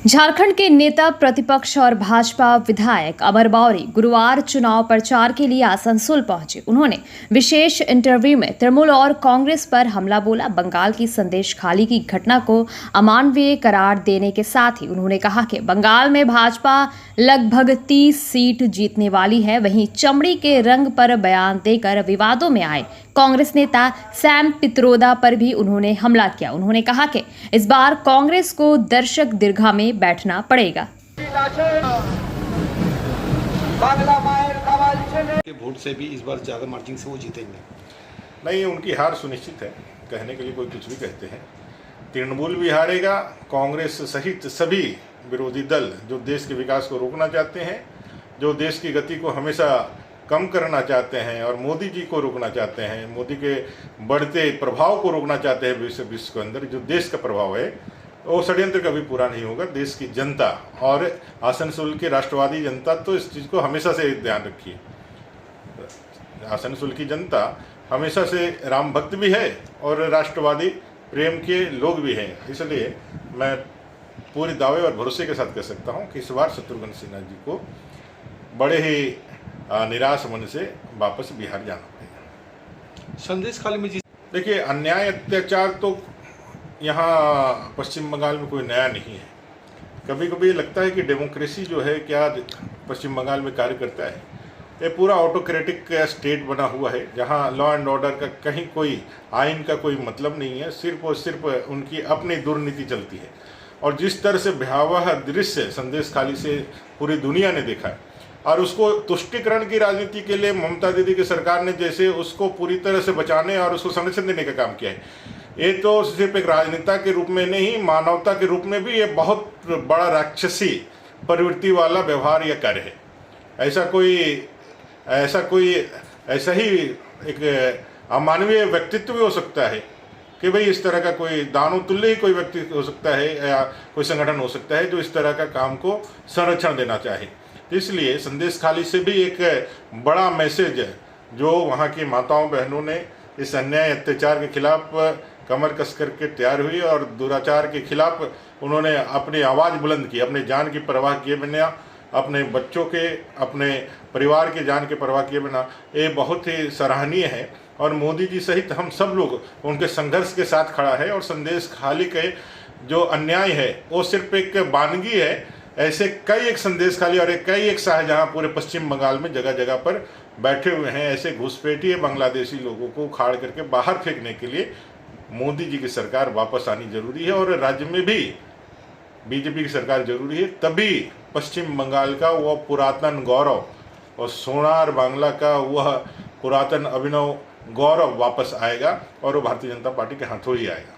झारखंड के नेता प्रतिपक्ष और भाजपा विधायक अमर मौर्य गुरुवार चुनाव प्रचार के लिए आसनसोल पहुंचे। उन्होंने विशेष इंटरव्यू में तृणमूल और कांग्रेस पर हमला बोला। बंगाल की संदेश खाली की घटना को अमानवीय करार देने के साथ ही उन्होंने कहा कि बंगाल में भाजपा लगभग 30 सीट जीतने वाली है। वहीं चमड़ी के रंग पर बयान देकर विवादों में आए कांग्रेस नेता सैम पित्रोदा पर भी उन्होंने हमला किया। उन्होंने कहा कि इस बार कांग्रेस को दर्शक दीर्घा में बैठना पड़ेगा। के वोट से भी इस बार ज्यादा मार्जिन से वो जीतेंगे। नहीं, उनकी हार सुनिश्चित है। कहने के लिए कोई कुछ भी कहते हैं। तृणमूल भी हारेगा। कांग्रेस सहित सभी विरोधी दल जो देश के विकास को रोकना चाहते हैं, जो देश की गति को हमेशा कम करना चाहते हैं और मोदी जी को रोकना चाहते हैं, मोदी के बढ़ते प्रभाव को रोकना चाहते हैं विश्व के अंदर, जो देश का प्रभाव है वो षड्यंत्र कभी पूरा नहीं होगा। देश की जनता और आसनसोल की राष्ट्रवादी जनता तो इस चीज़ को हमेशा से ध्यान रखिए। आसनसोल की जनता हमेशा से राम भक्त भी है और राष्ट्रवादी प्रेम के लोग भी हैं। इसलिए मैं पूरे दावे और भरोसे के साथ कह सकता हूं कि इस बार शत्रुघ्न सिन्हा जी को बड़े ही निराश मन से वापस बिहार जाना पड़ेगा। संदेश खाली में देखिए, अन्याय अत्याचार तो यहाँ पश्चिम बंगाल में कोई नया नहीं है। कभी कभी लगता है कि डेमोक्रेसी जो है क्या पश्चिम बंगाल में कार्य करता है। ये पूरा ऑटोक्रेटिक स्टेट बना हुआ है जहाँ लॉ एंड ऑर्डर का कहीं कोई आइन का कोई मतलब नहीं है। सिर्फ और सिर्फ उनकी अपनी दुर्नीति चलती है। और जिस तरह से भयावह दृश्य संदेश खाली से पूरी दुनिया ने देखा है और उसको तुष्टिकरण की राजनीति के लिए ममता दीदी की सरकार ने जैसे उसको पूरी तरह से बचाने और उसको संरक्षण देने का काम किया है। ये तो सिर्फ एक राजनेता के रूप में नहीं, मानवता के रूप में भी ये बहुत बड़ा राक्षसी प्रवृत्ति वाला व्यवहार या कार्य है। ऐसा ही एक अमानवीय व्यक्तित्व भी हो सकता है कि भाई इस तरह का कोई दानव तुल्य ही कोई व्यक्ति हो सकता है या कोई संगठन हो सकता है जो इस तरह का काम को संरक्षण देना चाहे। इसलिए संदेश खाली से भी एक बड़ा मैसेज जो वहाँ की माताओं बहनों ने इस अन्याय अत्याचार के खिलाफ कमर कस करके तैयार हुई और दुराचार के खिलाफ उन्होंने अपनी आवाज़ बुलंद की, अपने जान की परवाह किए बिना, अपने बच्चों के, अपने परिवार के जान की परवाह किए बिना, ये बहुत ही सराहनीय है। और मोदी जी सहित हम सब लोग उनके संघर्ष के साथ खड़ा है। और संदेश खाली के जो अन्याय है वो सिर्फ एक वानगी है। ऐसे कई एक संदेश खाली और कई एक शाहजहां पूरे पश्चिम बंगाल में जगह जगह पर बैठे हुए हैं। ऐसे घुसपैठिए बांग्लादेशी लोगों को उखाड़ करके बाहर फेंकने के लिए मोदी जी की सरकार वापस आनी जरूरी है और राज्य में भी बीजेपी की सरकार जरूरी है। तभी पश्चिम बंगाल का वह पुरातन गौरव और सोनार बांग्ला का वह पुरातन अभिनव गौरव वापस आएगा और वो भारतीय जनता पार्टी के हाथों ही आएगा।